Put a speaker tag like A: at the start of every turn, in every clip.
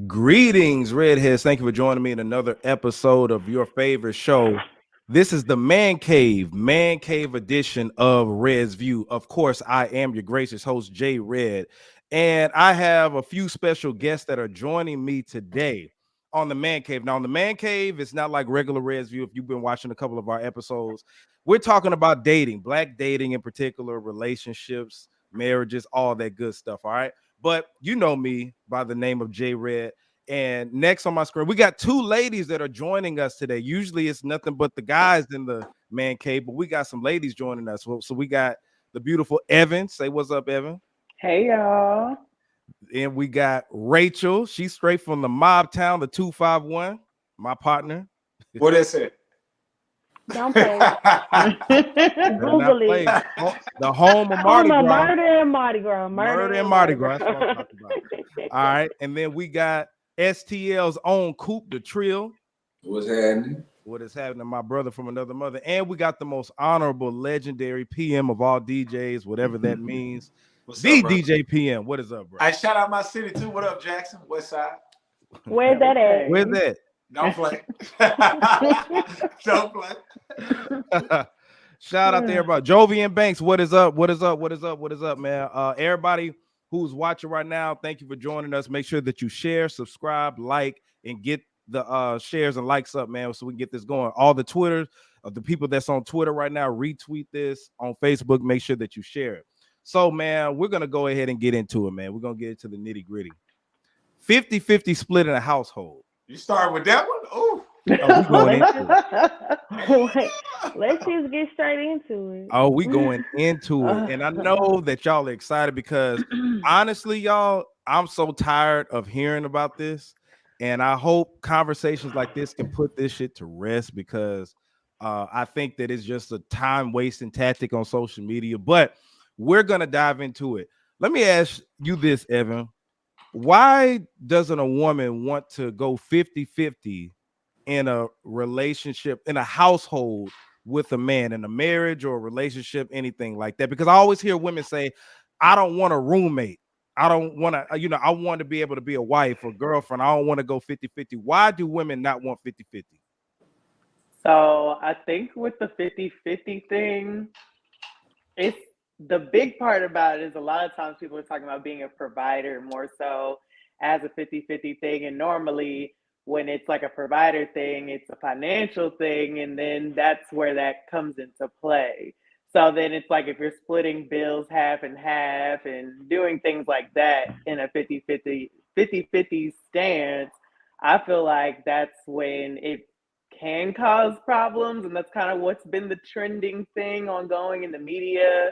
A: Greetings, redheads. Thank you for joining me in another episode of your favorite show. This is the Man Cave edition of Red's View. Of course, I am your gracious host, Jay Red, and I have a few special guests that are joining me today on the Man Cave. Now, on the Man Cave, it's not like regular Red's View. If you've been watching a couple of our episodes, we're talking about dating, black dating in particular, relationships, marriages, all that good stuff. All right. But you know me by the name of Jay Red. And next on my screen, we got two ladies that are joining us today. Usually it's nothing but the guys in the man cave, but we got some ladies joining us. So we got the beautiful Evan. Say what's up, Evan.
B: Hey, y'all.
A: And we got Rachel. She's straight from the mob town, the 251, my partner.
C: What is it?
D: Don't play. Google it.
A: The home of Mardi Gras.
D: Murder and Mardi Gras.
A: Murder and Mardi Gras. That's what I'm talking about. All right. And then we got STL's own Coop the Trill.
C: What's happening?
A: What is happening? My brother from another mother. And we got the most honorable, legendary PM of all DJs, whatever that means.
C: What's
A: the
C: up, bro?
A: DJ PM. What is up, bro?
C: I shout out my city too. What up, Jackson? West Side?
D: Where's that at?
A: Where's that?
C: Don't play. Don't play.
A: Shout out to everybody. Jovian Banks, what is up? What is up? What is up? What is up, man? Everybody who's watching right now, thank you for joining us. Make sure that you share, subscribe, like, and get the shares and likes up, man, so we can get this going. All the Twitter of the people that's on Twitter right now, retweet this on Facebook. Make sure that you share it. So, man, we're going to go ahead and get into it, man. We're going to get into the nitty gritty. 50-50 split in a household.
C: You start with that one? Ooh.
A: Oh, we going into it.
D: Let's just get straight into it.
A: Oh, we going into it. And I know that y'all are excited because honestly, y'all, I'm so tired of hearing about this. And I hope conversations like this can put this shit to rest because I think that it's just a time wasting tactic on social media. But we're going to dive into it. Let me ask you this, Evan. Why doesn't a woman want to go 50-50 in a relationship, in a household with a man, in a marriage or a relationship, anything like that? Because I always hear women say, I don't want a roommate. I don't want to, I want to be able to be a wife or girlfriend. I don't want to go 50-50. Why do women not want 50-50?
B: So I think with the 50-50 thing, it's the big part about it is a lot of times people are talking about being a provider more so as a 50-50 thing. And normally when it's like a provider thing, it's a financial thing. And then that's where that comes into play. So then it's like if you're splitting bills half and half and doing things like that in a 50-50 stance, I feel like that's when it can cause problems. And that's kind of what's been the trending thing ongoing in the media.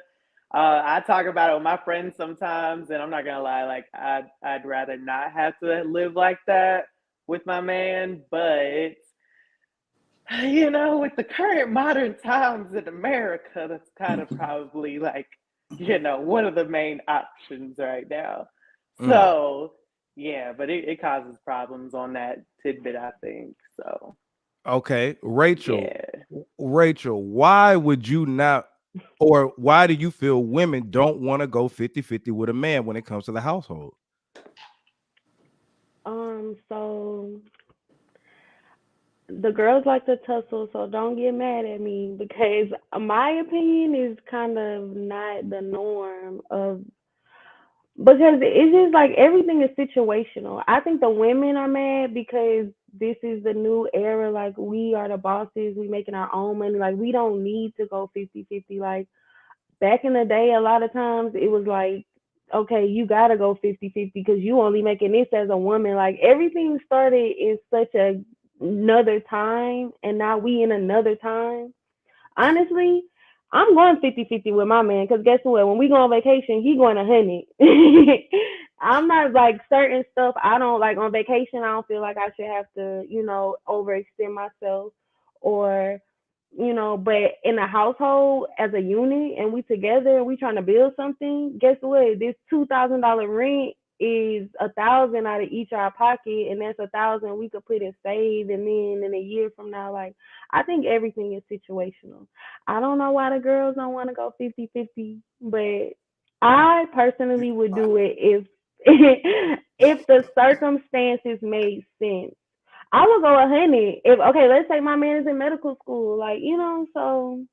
B: I talk about it with my friends sometimes, and I'm not gonna lie, like I'd rather not have to live like that with my man, but with the current modern times in America, that's kind of probably like, one of the main options right now. So yeah, but it causes problems on that tidbit, I think. So
A: okay, Rachel.
B: Yeah.
A: Rachel, why would you not, or why do you feel women don't want to go 50-50 with a man when it comes to the household?
D: So the girls like to tussle, so don't get mad at me because my opinion is kind of not the norm of because it's just like everything is situational. I think the women are mad because this is the new era. Like we are the bosses, we making our own money. Like we don't need to go 50-50. Like back in the day, a lot of times it was like, okay, you gotta go 50-50 because you only making this as a woman. Like everything started in such another time, and now we in another time. Honestly, I'm going 50-50 with my man because guess what? When we go on vacation, he going 100. I'm not like certain stuff. I don't like on vacation. I don't feel like I should have to, overextend myself or, but in a household as a unit and we together and we trying to build something, guess what? This $2,000 rent is 1,000 out of each our pocket, and that's 1,000 we could put in save, and then in a year from now, like I think everything is situational. I don't know why the girls don't want to go 50-50, but I personally would do it if if the circumstances made sense. I would go 100. If okay, let's say my man is in medical school, like so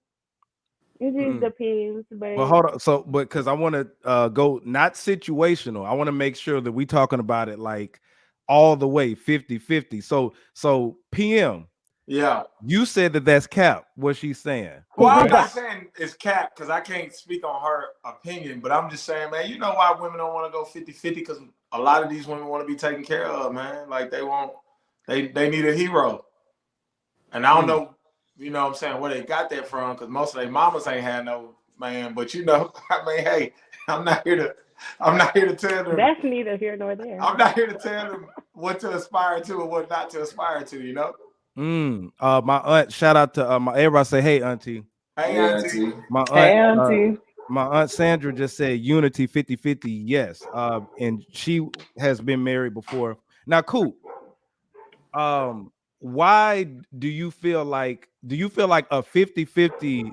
D: it just depends.
A: But
D: But
A: hold on. So, but because I want to go not situational, I want to make sure that we talking about it like all the way 50-50. So PM,
C: Yeah.
A: you said that that's cap. What she's saying?
C: Well, I'm not saying it's cap because I can't speak on her opinion, but I'm just saying, man, you know why women don't want to go 50-50? Because a lot of these women want to be taken care of, man. Like they need a hero. And I don't know, you know what I'm saying, where they got that from, because most of their mamas ain't had no man. But I mean, hey, I'm not here to tell them.
D: that's neither here nor there.
C: I'm not here to tell them what to aspire to and what not to aspire to, you know?
A: My aunt, shout out to my everybody say, hey, auntie.
C: Hey, auntie.
A: My aunt,
B: Hey, auntie.
A: my aunt Sandra just said unity 50-50. Yes. And she has been married before. Now, cool. Why do you feel like a 50-50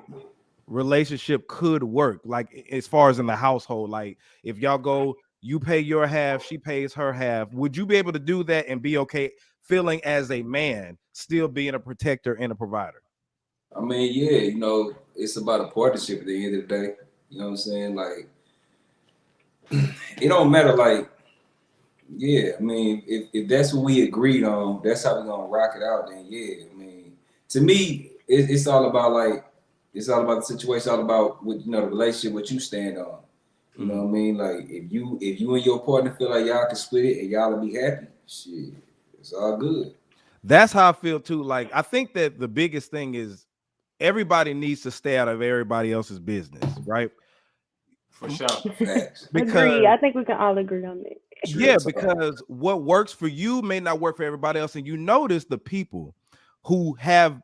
A: relationship could work, like as far as in the household? Like if y'all go, you pay your half, she pays her half, would you be able to do that and be okay feeling as a man still being a protector and a provider?
E: I mean, yeah, it's about a partnership at the end of the day. You know what I'm saying? Like, it don't matter. Like, yeah, I mean, if that's what we agreed on, that's how we're gonna rock it out. Then yeah, I mean, to me, it's all about it's all about the situation, all about what the relationship, what you stand on. You know what I mean? Like if you and your partner feel like y'all can split it and y'all will be happy, shit, it's all good.
A: That's how I feel too. Like I think that the biggest thing is everybody needs to stay out of everybody else's business, right?
C: For sure.
E: Facts.
D: Agree. I think we can all agree on that.
A: Yeah, because what works for you may not work for everybody else. And you notice the people who have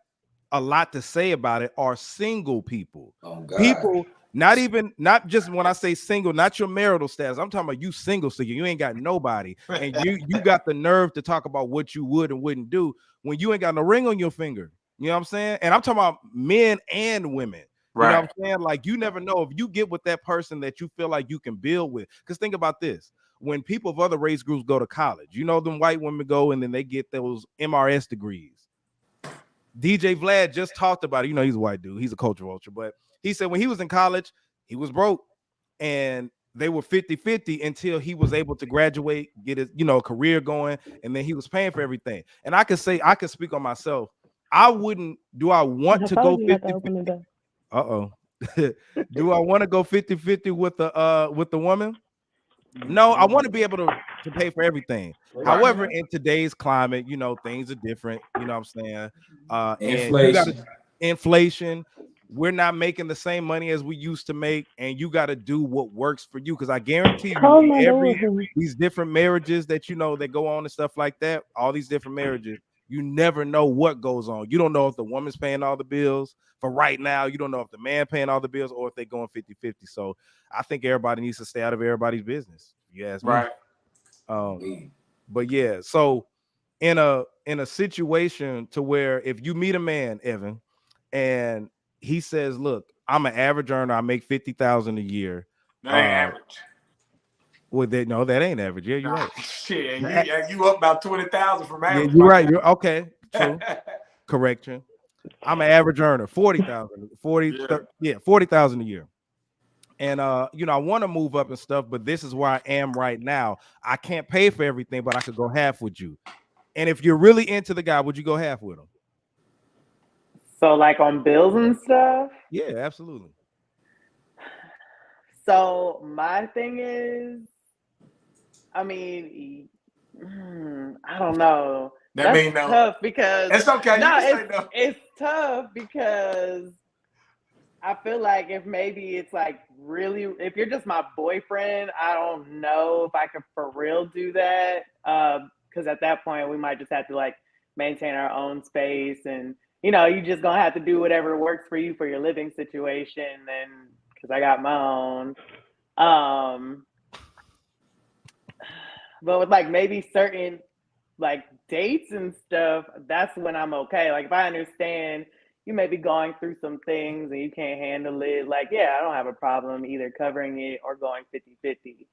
A: a lot to say about it are single people.
E: Oh, God.
A: People, not just when I say single, not your marital status. I'm talking about you single, so you ain't got nobody. And you got the nerve to talk about what you would and wouldn't do when you ain't got no ring on your finger. You know what I'm saying? And I'm talking about men and women. You know what I'm saying? Like you never know if you get with that person that you feel like you can build with. Because think about this. When people of other race groups go to college, them white women go and then they get those MRS degrees. DJ Vlad just talked about it. He's a white dude. He's a culture vulture. But he said when he was in college, he was broke. And they were 50-50 until he was able to graduate, get his, career going. And then he was paying for everything. And I could speak on myself. I want to go 50-50? Uh-oh. Do I want to go 50-50 with the woman? No, I want to be able to pay for everything. However, in today's climate, things are different. You know what I'm saying? And you got inflation. We're not making the same money as we used to make, and you got to do what works for you. Because I guarantee you, these different marriages that that go on and stuff like that, all these different marriages, you never know what goes on. You don't know if the woman's paying all the bills for right now. You don't know if the man paying all the bills or if they're going 50-50. So I think everybody needs to stay out of everybody's business. You ask me. But yeah, so in a situation to where if you meet a man, Evan, and he says, look, I'm an average earner, I make $50,000 a year.
C: That ain't average.
A: Well, that ain't average. Yeah, you're right.
C: Shit, you up about 20,000 from average.
A: Yeah, you're right. You're okay. True. Correction. I'm an average earner, 40,000, 40,000 a year. And I want to move up and stuff, but this is where I am right now. I can't pay for everything, but I could go half with you. And if you're really into the guy, would you go half with him?
B: So like on bills and stuff?
A: Yeah, absolutely.
B: So my thing is, I mean, I don't know. That's tough because
C: it's okay.
B: No, it's tough because I feel like if maybe it's like really, if you're just my boyfriend, I don't know if I could for real do that. Because at that point, we might just have to like maintain our own space, and you just gonna have to do whatever works for you for your living situation. And because I got my own, but with like maybe certain like dates and stuff, that's when I'm okay. Like if I understand you may be going through some things and you can't handle it, like, yeah, I don't have a problem either covering it or going 50-50.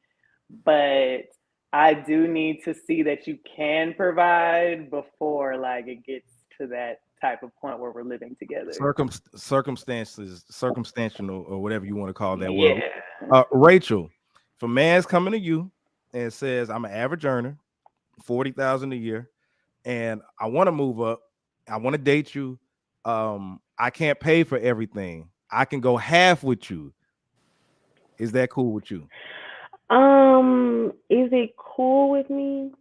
B: But I do need to see that you can provide before like it gets to that type of point where we're living together.
A: Circumstantial, or whatever you want to call that word.
B: Yeah.
A: Rachel, if a man's coming to you and says, I'm an average earner, 40,000 a year, and I want to move up, I want to date you. I can't pay for everything. I can go half with you. Is that cool with you?
D: Is it cool with me?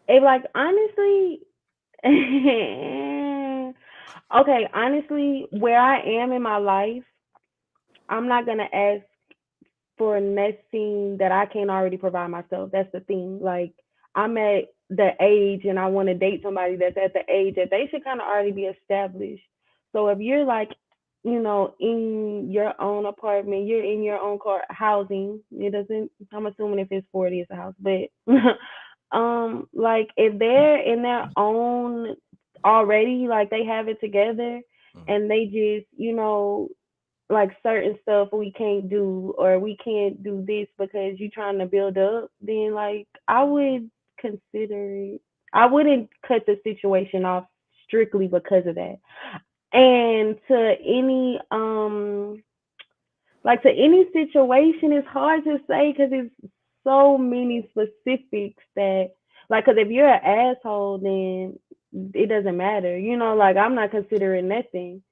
D: It like honestly, okay, honestly, where I am in my life, I'm not gonna ask for nothing that I can't already provide myself. That's the thing. Like I'm at the age and I want to date somebody that's at the age that they should kind of already be established. So if you're like, in your own apartment, you're in your own car housing, it doesn't, I'm assuming if it's 40 it's a house, but like if they're in their own already, like they have it together and they just, like certain stuff we can't do or we can't do this because you're trying to build up, then like I would consider it. I wouldn't cut the situation off strictly because of that. And to any like to any situation, it's hard to say because it's so many specifics that like because if you're an asshole, then it doesn't matter. Like I'm not considering nothing.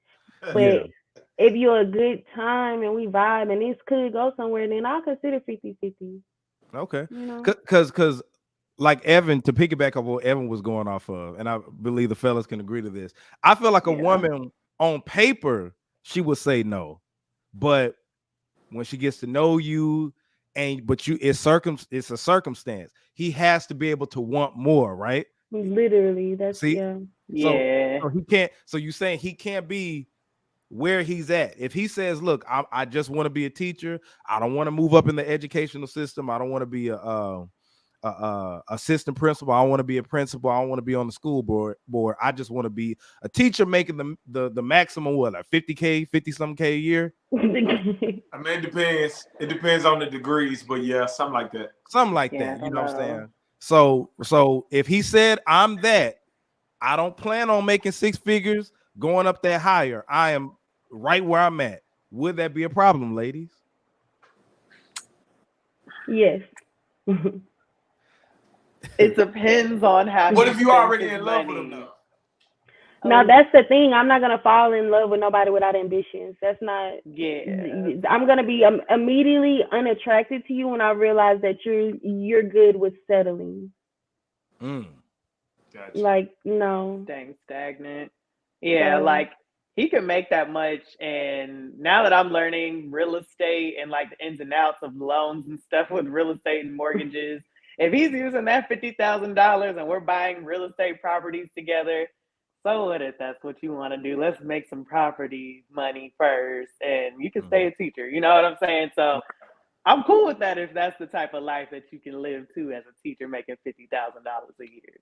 A: Yeah.
D: But if you're a good time and we vibe and this could go somewhere, then I'll consider 50-50.
A: Okay.
D: You know?
A: Because like Evan, to piggyback on what Evan was going off of, and I believe the fellas can agree to this. I feel like a
B: Yeah.
A: woman on paper, she would say no. But when she gets to know you, it's a circumstance. He has to be able to want more, right?
D: Literally, that's
A: See?
D: yeah.
A: So,
B: Yeah.
A: so he can't. So you saying he can't be where he's at? If he says, "Look, I just want to be a teacher. I don't want to move up in the educational system. I don't want to be a assistant principal. I want to be a principal. I don't want to be on the school board. I just want to be a teacher making the maximum what, like 50K, 50 something K a year."
C: I mean, it depends. It depends on the degrees, but yeah, something like that.
A: Something like
B: Yeah, I
A: that. You
B: don't
A: know what I'm
B: know.
A: saying? So if he said, "I'm that," I don't plan on making six figures, going up that higher. I am right where I'm at. Would that be a problem, ladies?
D: Yes.
B: It depends on how
C: What
B: he
C: if you
B: spends
C: already
B: his
C: in love with
B: money.
C: him though?
D: Now
B: Oh,
D: that's the thing. I'm not gonna fall in love with nobody without ambitions. That's not.
B: yeah.
D: I'm gonna be immediately unattracted to you when I realize that you're good with settling.
C: Gotcha.
D: Like no.
B: Staying stagnant. Yeah,
D: So
B: like he can make that much. And now that I'm learning real estate and like the ins and outs of loans and stuff with real estate and mortgages, if he's using that $50,000 and we're buying real estate properties together, so what if that's what you want to do? Let's make some property money first and you can stay a teacher. You know what I'm saying? So I'm cool with that if that's the type of life that you can live too as a teacher making $50,000 a year.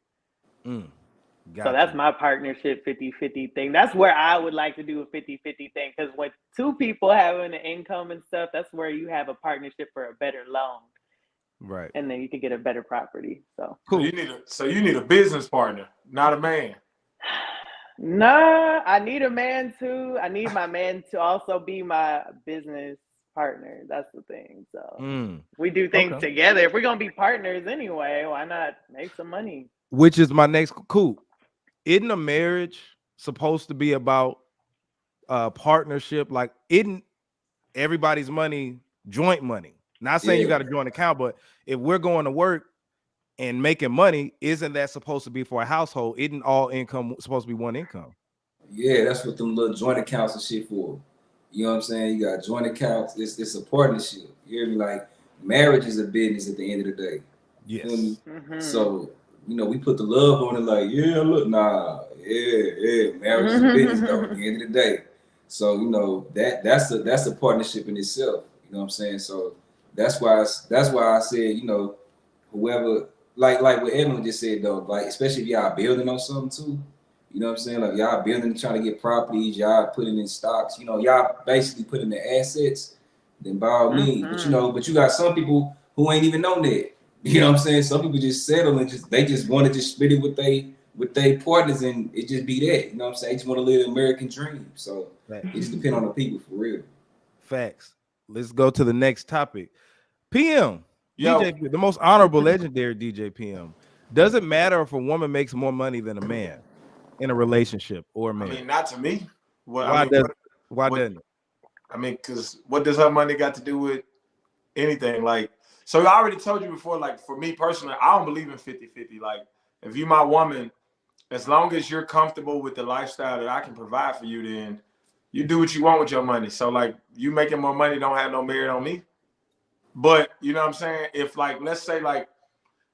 B: So that's my partnership 50-50 thing. That's where I would like to do a 50-50 thing because when two people having an income and stuff, that's where you have a partnership for a better loan.
A: Right.
B: And then you can get a better property. So
A: cool.
C: So you need a business partner, not a man.
B: Nah, I need a man too. I need my man to also be my business partner. That's the thing. So we do things together. If we're gonna be partners anyway, why not make some money?
A: Which is my next cool. Isn't a marriage supposed to be about partnership? Like, isn't everybody's money joint money? Not saying you got a joint account, but if we're going to work and making money, isn't that supposed to be for a household? Isn't all income supposed to be one income?
E: Yeah, that's what them little joint accounts and shit for. You know what I'm saying? You got joint accounts. It's a partnership. You hear me? Like marriage is a business at the end of the day.
A: Yes.
E: So we put the love on it. Like look, marriage is a business though. At the end of the day. So that's a partnership in itself. You know what I'm saying? So that's why I said whoever like what Evan just said though, like especially if y'all building on something too. You know what I'm saying? Like y'all building, trying to get properties, y'all putting in stocks, y'all basically putting the assets, then by all means. But you got some people who ain't even know that. You know what I'm saying? Some people just settle and they just want to just split it with they partners and it just be that. You know what I'm saying? They just want to live the American dream. So it just depends on the people for real.
A: Facts. Let's go to the next topic. PM,
C: Yo,
A: DJ, the most honorable, legendary DJ PM. Does it matter if a woman makes more money than a man in a relationship or a
C: I
A: man?
C: mean, not to me. Well,
A: Why does why
C: what,
A: doesn't it?
C: I mean, because what does her money got to do with anything? Like, so I already told you before, like, for me personally, I don't believe in 50-50. Like, if you my woman, as long as you're comfortable with the lifestyle that I can provide for you, then you do what you want with your money. So, like, you making more money don't have no merit on me. But, you know what I'm saying? If, like, let's say, like,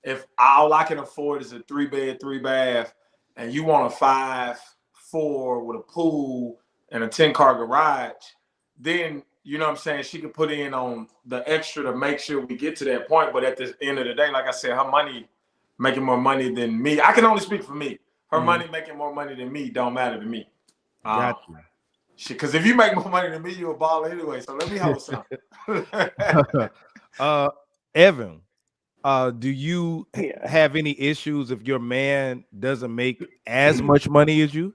C: if all I can afford is a 3-bed, 3-bath, and you want a 5-4 with a pool and a 10-car garage, then you know what I'm saying, she could put in on the extra to make sure we get to that point. But at the end of the day, like I said, her money making more money than me. I can only speak for me. Her money making more money than me don't matter to me.
A: Got you.
C: Because if you make more money than me, you're a baller anyway. So let me hold something.
A: Evan, do you
B: Yeah.
A: have any issues if your man doesn't make as much money as you?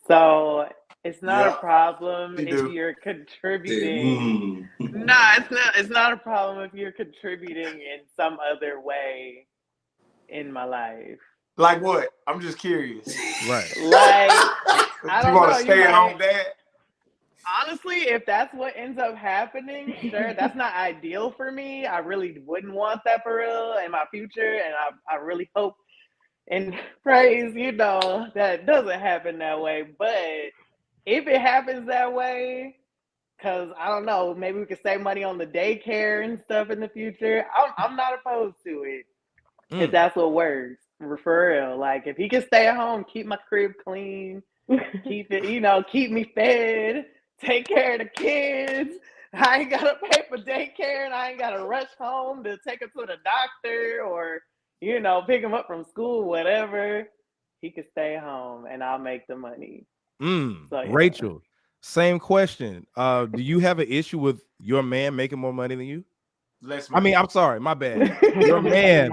B: So it's not a
C: Yeah,
B: problem
C: you
B: if
C: do.
B: you're contributing. No, it's not. It's not a problem if you're contributing in some other way in my life.
C: Like what? I'm just curious.
A: Right.
B: Like, I
C: You
B: don't
C: want
B: know.
C: to
B: You
C: stay at home
B: might
C: dad?
B: honestly, if that's what ends up happening, sure. That's not ideal for me. I really wouldn't want that for real in my future, and I really hope and praise, that it doesn't happen that way. But if it happens that way, because I don't know, maybe we could save money on the daycare and stuff in the future. I'm not opposed to it if that's what works for real. Like if he can stay at home, keep my crib clean, keep it, keep me fed, take care of the kids. I ain't gotta pay for daycare and I ain't gotta rush home to take him to the doctor or, pick him up from school, whatever. He can stay home and I'll make the money. So yeah.
A: Rachel, same question. Do you have an issue with your man making more money than you?
C: Less
A: I
C: money.
A: mean, I'm sorry, my bad. Your man,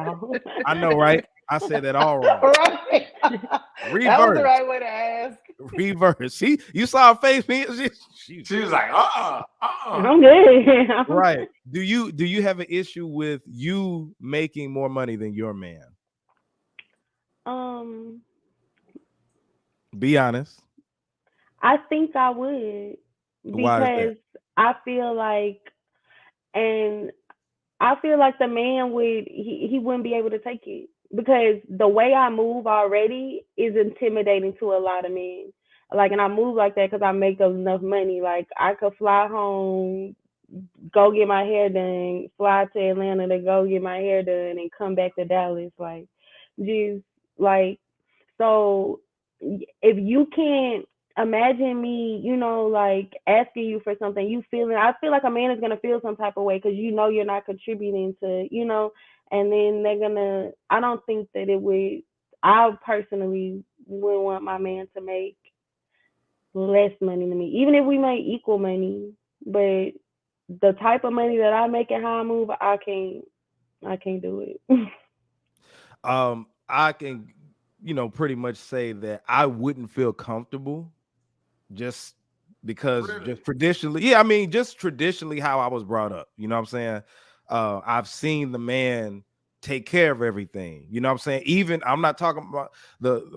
A: I know, right? I said that all wrong.
B: Right. That was the
A: Reverse.
B: right way to ask.
A: Reverse. See, you saw her face.
C: She was like,
D: I'm good.
A: Right. Do you have an issue with you making more money than your man?
D: Um,
A: Be honest.
D: I think I would
A: Why is that?
D: because I feel like, and I feel like the man he wouldn't be able to take it because the way I move already is intimidating to a lot of men. Like, and I move like that because I make enough money. Like, I could fly home, go get my hair done, fly to Atlanta to go get my hair done, and come back to Dallas. Like, just like so, if you can't imagine me, like asking you for something, I feel like a man is gonna feel some type of way because you're not contributing to, and then they're gonna. I don't think that it would. I personally wouldn't want my man to make less money than me, even if we make equal money. But the type of money that I make and how I move, I can't do it.
A: I can, pretty much say that I wouldn't feel comfortable just because
C: really?
A: just traditionally, yeah, I mean, just traditionally how I was brought up. You know what I'm saying? I've seen the man take care of everything. You know what I'm saying? Even I'm not talking about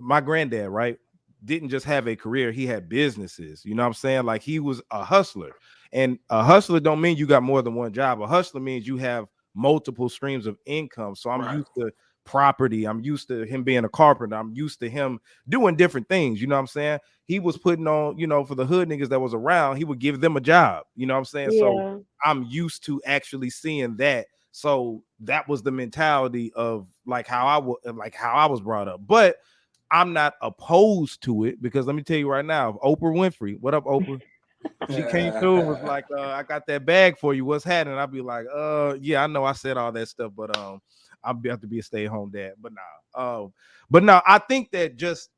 A: my granddad, right? Didn't just have a career, he had businesses. You know what I'm saying? Like he was a hustler. And a hustler don't mean you got more than one job. A hustler means you have multiple streams of income. So I'm
C: Right.
A: used to property. I'm used to him being a carpenter. I'm used to him doing different things. You know what I'm saying? He was putting on, for the hood niggas that was around, he would give them a job. You know what I'm saying? So
D: Yeah.
A: I'm used to actually seeing that. So that was the mentality of like how I was brought up. But I'm not opposed to it because let me tell you right now, Oprah Winfrey, what up, Oprah? She came through and was like, I got that bag for you. What's happening? I'll be like, yeah, I know I said all that stuff, but I'll have to be a stay-at-home dad. But no, I think that just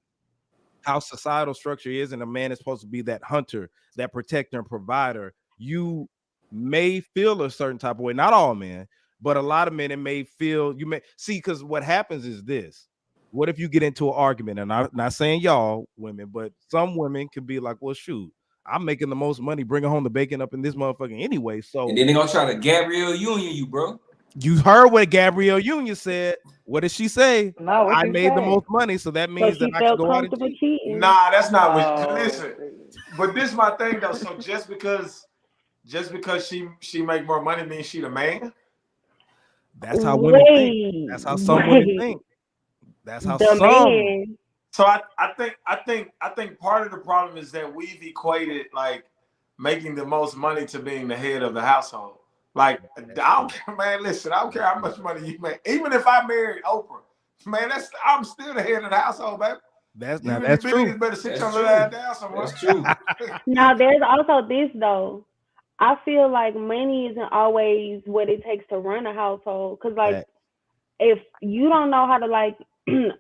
A: how societal structure is, and a man is supposed to be that hunter, that protector and provider. You may feel a certain type of way. Not all men, but a lot of men, it may feel you may see, because what happens is this. What if you get into an argument? And I'm not saying y'all women, but some women can be like, well, shoot, I'm making the most money bringing home the bacon up in this motherfucker anyway. So
E: And then they're gonna try to Gabrielle Union you, bro.
A: you heard what Gabrielle Union said. What did she say?
B: No, what
A: I
B: did you
A: made the
B: say?
A: most money, so that
D: So
A: means that
D: she
A: I can
D: felt
A: go out and
D: comfortable
A: cheat.
D: cheating.
C: Nah, that's not what.
B: Oh,
C: Listen, but this is my thing though. So just because she make more money means she the man?
A: That's how women think.
D: Wait,
A: That's how some women
D: wait.
A: think. That's how
D: The
A: some.
D: man.
C: So I think part of the problem is that we've equated like making the most money to being the head of the household. Like I don't care, man. Listen, I don't care how much money you make. Even if I married Oprah, man, I'm still the head of the household, baby.
A: That's
C: You
A: now
C: and
A: that's
C: the
A: true.
C: bitches better sit
E: That's
C: your
E: true.
C: little ass down somewhere.
E: That's true.
D: Now there's also this though. I feel like money isn't always what it takes to run a household. Cause like
A: Facts.
D: if you don't know how to like,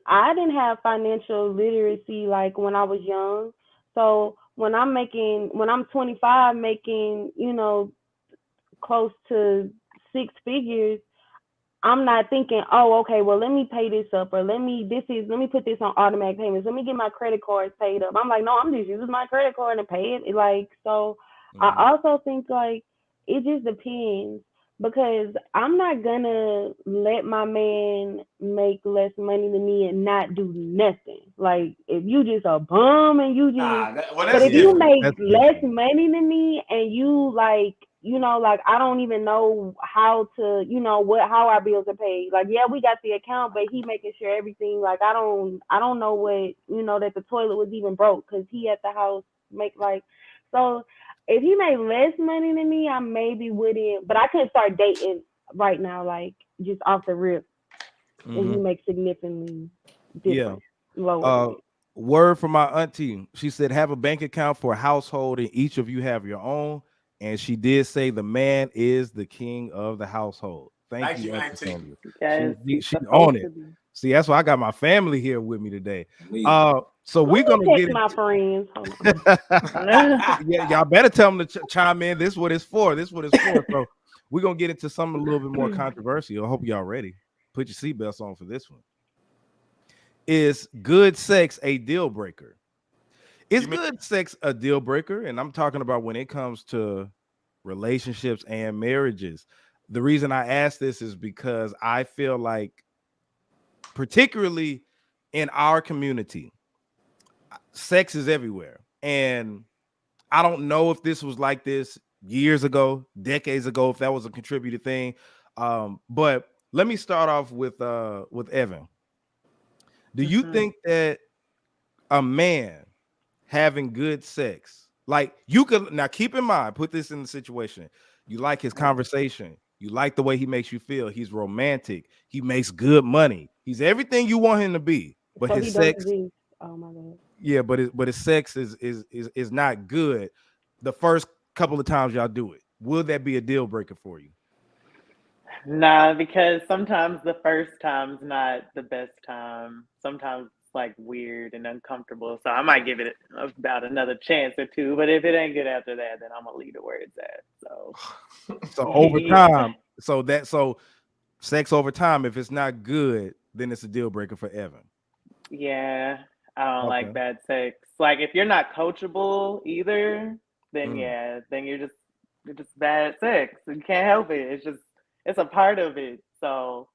D: I didn't have financial literacy like when I was young. So when I'm 25, making close to 6 figures, I'm not thinking, oh, okay, well, let me pay this up, or let me put this on automatic payments. Let me get my credit cards paid up. I'm like, no, I'm just using my credit card and pay it. Like, so I also think like it just depends, because I'm not gonna let my man make less money than me and not do nothing. Like, if you just a bum and you just,
C: Well,
D: but
C: that's
D: if you
C: different.
D: make
A: That's
D: less
A: different.
D: money than me and you like, like I don't even know how to, how our bills are paid. Like, yeah, we got the account, but he making sure everything. Like, I don't know what, that the toilet was even broke because he at the house make like, so if he made less money than me, I maybe wouldn't, but I couldn't start dating right now, like just off the rip, and he makes significantly
A: Yeah.
D: different, lower than me.
A: Word from my auntie. She said, have a bank account for a household and each of you have your own. And she did say the man is the king of the household. Thank you, Auntie
C: Auntie.
A: Sonia.
B: Yes,
A: She on
B: supposed
A: it.
B: to be.
A: See, that's why I got my family here with me today.
E: Me.
A: So
D: Let
A: we're
D: me
A: gonna
D: text
A: get
D: my
A: into
D: friends. Hold on.
A: yeah, y'all better tell them to chime in. This is what it's for. This is what it's for. So we're gonna get into something a little bit more controversial. I hope y'all ready. Put your seatbelts on for this one. Is good sex a deal breaker? Is good sex a deal breaker? And I'm talking about when it comes to relationships and marriages. The reason I ask this is because I feel like, particularly in our community, sex is everywhere. And I don't know if this was like this years ago, decades ago, if that was a contributed thing. But let me start off with Evan. Do you think that a man having good sex, like, you could, now keep in mind, put this in the situation, you like his conversation, you like the way he makes you feel, he's romantic, he makes good money, he's everything you want him to be, but
D: So
A: his
D: he does
A: sex,
D: this. Oh my god.
A: yeah, but his sex is not good the first couple of times y'all do it? Will that be a deal breaker for you?
B: Nah, because sometimes the first time's not the best time. Sometimes it's like weird and uncomfortable. So I might give it about another chance or two. But if it ain't good after that, then I'm gonna leave it where it's at.
A: So over
B: Yeah.
A: time, so sex over time, if it's not good, then it's a deal breaker for Evan.
B: Yeah, I don't
A: Okay.
B: like bad sex. Like if you're not coachable either, then
A: Mm.
B: yeah, then you're just bad at sex. You can't help it. It's a part of it. So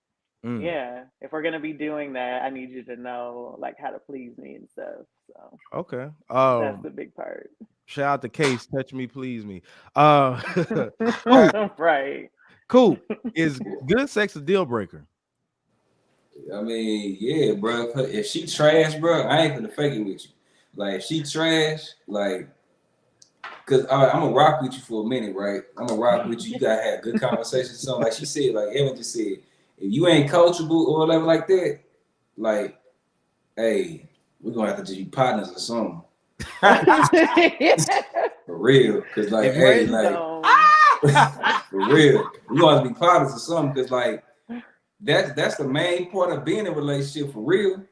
A: Mm.
B: yeah, if we're gonna be doing that, I need you to know like how to please me and stuff. So
A: Okay.
B: that's the big part.
A: Shout out to Case, touch me, please me. Cool,
B: Right.
A: cool. Is good sex a deal breaker?
E: I mean, yeah, bro. If she trash, bro, I ain't gonna fake it with you. Like, if she trash, like, cause I'm gonna rock with you for a minute, right? I'm gonna rock with you. You gotta have good conversations. So, like she said, like Evan just said, if you ain't coachable or whatever like that, like, hey, we're gonna have to just be partners or something. For real. Cause like, hey,
B: Friend
E: like,
B: zone.
E: for real, we gonna have to be partners or something. Cause like, that's the main part of being in a relationship for real.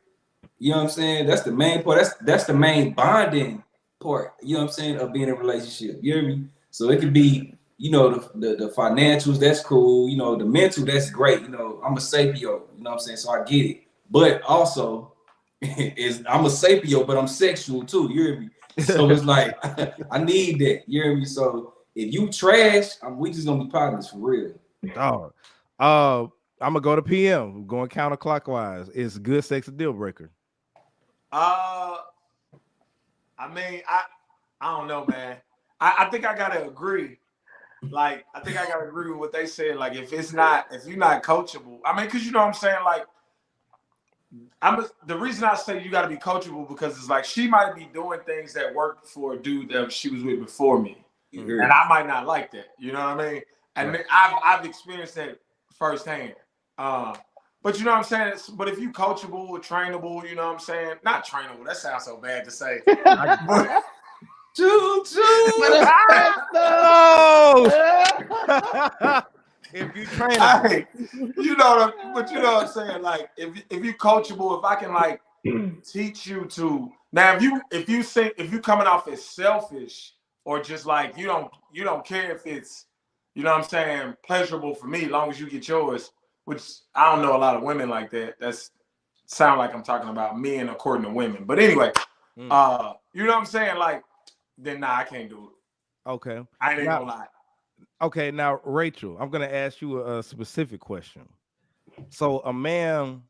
E: You know what I'm saying? That's the main part. That's the main bonding part. You know what I'm saying, of being in a relationship. You hear me? So it could be, you know, the financials, that's cool. You know, the mental, that's great. You know, I'm a sapio, you know what I'm saying? So I get it. But also, I'm a sapio, but I'm sexual too. You hear me? So it's like I need that. You hear me? So if you trash, we just gonna be partners for real.
A: Dog. I'm gonna go to PM. Going counterclockwise. Is good sex a deal breaker?
C: I mean, I don't know, man. I think I gotta agree. Like, I think I gotta agree with what they said. Like, if you're not coachable, I mean, because you know what I'm saying. Like, the reason I say you gotta be coachable because it's like she might be doing things that worked for a dude that she was with before me, and I might not like that. You know what I mean? And
A: Right.
C: I've experienced that firsthand. But you know what I'm saying? But if you coachable, trainable, you know what I'm saying? Not trainable. That sounds so bad to say. But
E: Choo choo.
A: Oh! If you train them,
C: hey, you know what I'm saying? Like if you coachable, if I can like teach you to now if you coming off as selfish or just like you don't care if it's you know what I'm saying pleasurable for me as long as you get yours, which I don't know a lot of women like that. That's sound like I'm talking about men according to women. But anyway, you know what I'm saying? Like then nah, I can't do it.
A: okay.
C: I ain't gonna lie.
A: Okay, now Rachel, I'm gonna ask you a specific question. So a man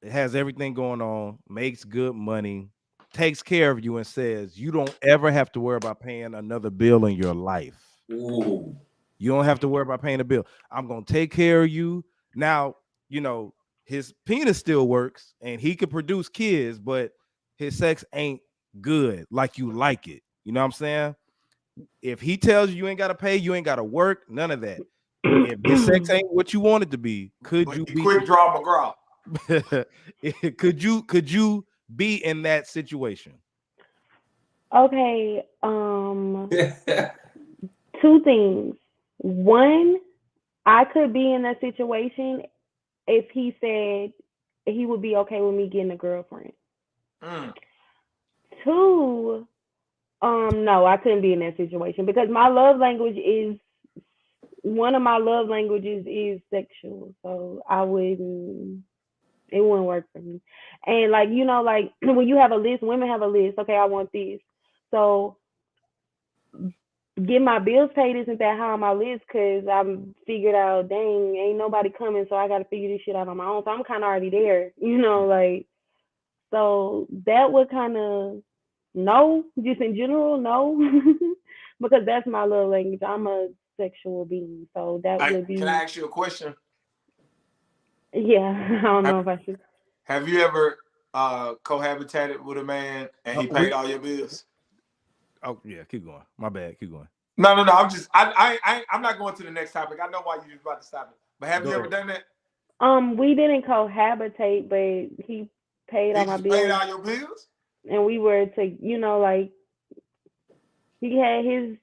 A: has everything going on, makes good money, takes care of you, and says you don't ever have to worry about paying another bill in your life.
E: Ooh.
A: You don't have to worry about paying a bill. I'm gonna take care of you. Now, you know, his penis still works and he can produce kids, but his sex ain't good like you like it. You know what I'm saying? If he tells you ain't gotta pay, you ain't gotta work, none of that. If his sex ain't what you want it to be, could
C: But
A: you
C: he
A: be
C: quick draw McGraw.
A: could you be in that situation?
D: Okay, two things. One, I could be in that situation if he said he would be okay with me getting a girlfriend. Two, no, I couldn't be in that situation because my love language is one of my love languages is sexual, so it wouldn't work for me. And like you know, like when you have a list, women have a list. Okay, I want this. So get my bills paid isn't that high on my list because I'm figured out. Dang, ain't nobody coming, so I got to figure this shit out on my own. So I'm kind of already there, you know, like so that would kind of no, just in general, no, because that's my love language. I'm a sexual being, so that would be.
C: Can I ask you a question?
D: Yeah, I don't know if I should.
C: Have you ever cohabitated with a man and he paid all your bills?
A: Oh yeah, keep going. My bad. Keep going.
C: No. I'm not going to the next topic. I know why you're about to stop it. But have you ever done that?
D: We didn't cohabitate, but he paid all my bills.
C: Paid all your bills?
D: And we were to, you know, like he had his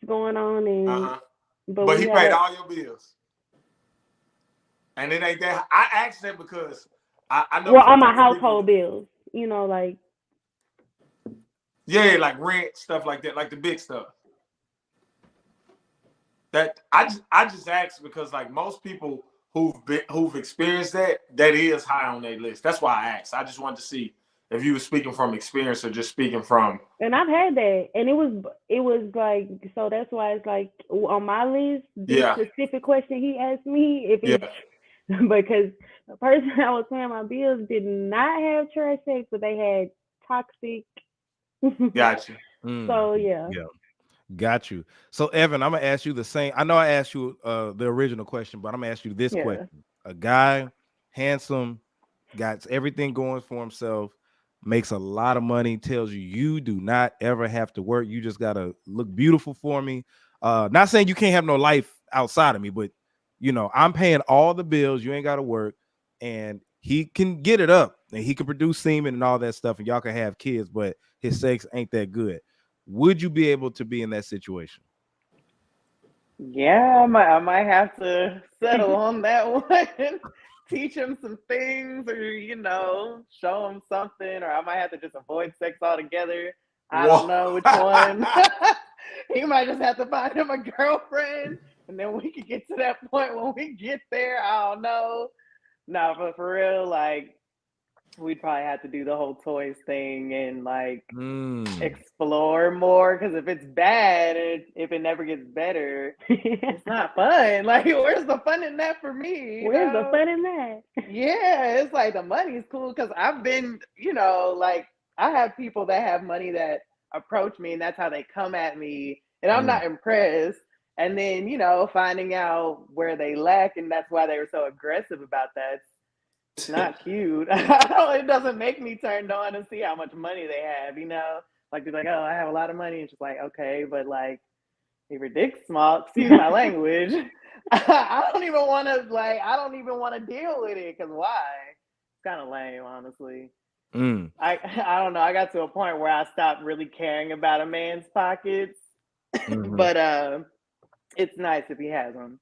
D: going on, and
C: but he paid all your bills. And it ain't that. I asked that because I know.
D: Well, all my household bills, you know, like.
C: Yeah, like rent, stuff like that, like the big stuff. That I just asked because like most people who've experienced that is high on their list. That's why I asked. I just wanted to see if you were speaking from experience or just speaking from.
D: And I've had that, and it was like so. That's why it's like on my list. The specific question he asked me if it's because the person I was paying my bills did not have trash sex, but they had toxic.
C: Gotcha.
D: So yeah.
A: Got you. So Evan, I'm gonna ask you the same. I know I asked you the original question, but I'm gonna ask you this question. A guy, handsome, got everything going for himself, makes a lot of money, tells you do not ever have to work. You just gotta look beautiful for me. Not saying you can't have no life outside of me, but you know, I'm paying all the bills, you ain't gotta work, and he can get it up and he can produce semen and all that stuff, and y'all can have kids, but his sex ain't that good. Would you be able to be in that situation?
B: Yeah, I might have to settle on that one. Teach him some things, or show him something, or I might have to just avoid sex altogether. I don't know which one. He might just have to find him a girlfriend, and then we can get to that point when we get there. I don't know. No, but for real, like we'd probably have to do the whole toys thing and like explore more. Because if it's bad, and if it never gets better, it's not fun. Like, where's the fun in that for me?
D: Where's the fun in that?
B: Yeah, it's like the money's cool because I've been, like I have people that have money that approach me and that's how they come at me and I'm not impressed. And then, finding out where they lack and that's why they were so aggressive about that. It's not cute. It doesn't make me turned on to see how much money they have, Like they're like, oh, I have a lot of money. It's just like, okay, but like if your dick's small, excuse my language. I don't even want to deal with it because why? It's kind of lame, honestly. I don't know. I got to a point where I stopped really caring about a man's pockets, but it's nice if he has them.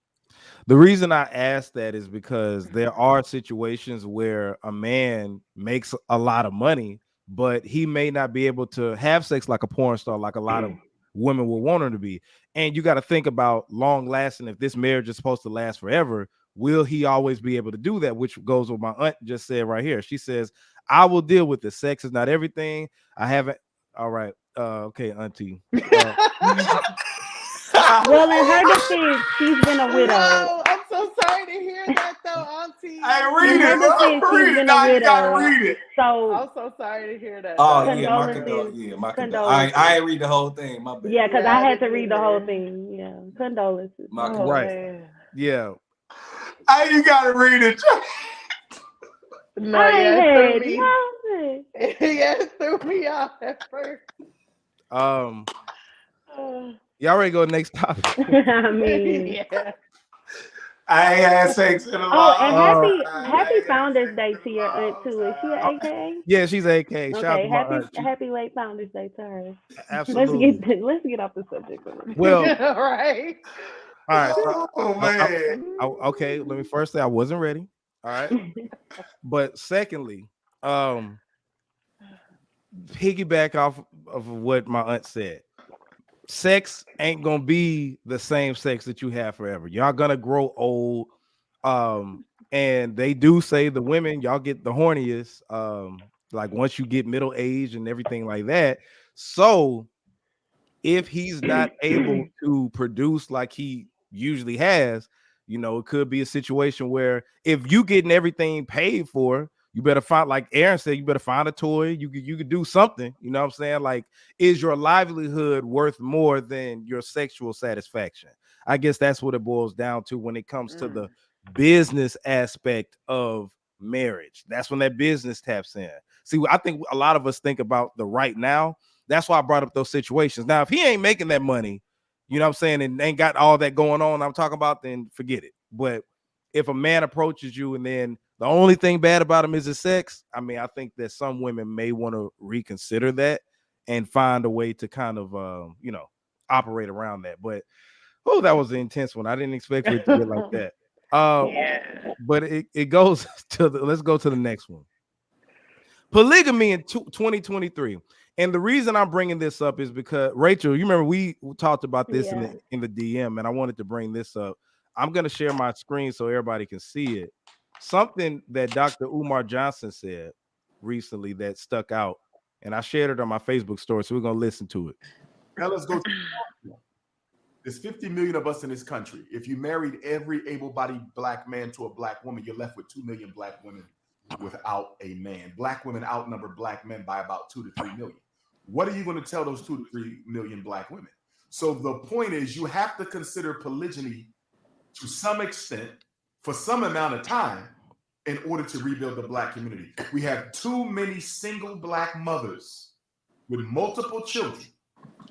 A: The reason I ask that is because there are situations where a man makes a lot of money, but he may not be able to have sex like a porn star, like a lot of women will want her to be. And you got to think about long lasting. If this marriage is supposed to last forever, will he always be able to do that? Which goes with my aunt just said right here. She says, I will deal with the sex is not everything. I haven't. All right. Okay, auntie.
D: Well, in her defense, she's been a widow.
B: No, I'm so sorry to hear that, though, auntie.
C: Hey, read it. Read it. Now you gotta read it.
D: So
B: I'm so sorry to hear that.
E: Oh,
D: condolences.
E: my condolences. I ain't read the whole thing. My bad.
D: Yeah, because I had to read the whole thing. Yeah, condolences.
A: Right. Yeah.
C: Hey, you gotta read it.
B: No, it threw me off at first.
A: Y'all ready to go next topic?
D: I mean,
B: yeah.
C: I ain't had sex in a long
D: time. Happy Founders Day to your aunt too. Is she an AKA?
A: Yeah, she's AK.
D: Okay, happy late Founders Day to her.
A: Absolutely.
D: Let's get off the subject.
A: Well,
B: right.
A: All right.
C: Oh man.
A: Okay. Let me first say I wasn't ready. All right. But secondly, piggyback off of what my aunt said. Sex ain't gonna be the same sex that you have forever. Y'all gonna grow old. And they do say the women, y'all get the horniest, like once you get middle age and everything like that. So if he's not able to produce like he usually has, it could be a situation where if you getting everything paid for, you better find, like Aaron said, you better find a toy. You could do something. You know what I'm saying? Like, is your livelihood worth more than your sexual satisfaction? I guess that's what it boils down to when it comes to the business aspect of marriage. That's when that business taps in. See, I think a lot of us think about the right now. That's why I brought up those situations. Now, if he ain't making that money, you know what I'm saying, and ain't got all that going on I'm talking about, then forget it. But if a man approaches you and then the only thing bad about him is his sex, I mean, I think that some women may want to reconsider that and find a way to kind of, operate around that. But, that was an intense one. I didn't expect it to get like that. But it goes to let's go to the next one. Polygamy in 2023. And the reason I'm bringing this up is because, Rachel, you remember we talked about this in the DM, and I wanted to bring this up. I'm going to share my screen so everybody can see it. Something that Dr. Umar Johnson said recently that stuck out, and I shared it on my Facebook story, so we're going to listen to it.
F: Now let's go. There's 50 million of us in this country. If you married every able-bodied black man to a black woman, you're left with 2 million black women without a man. Black women outnumber black men by about 2 to 3 million. What are you going to tell those 2 to 3 million black women? So the point is, you have to consider polygyny to some extent for some amount of time in order to rebuild the black community. We have too many single black mothers with multiple children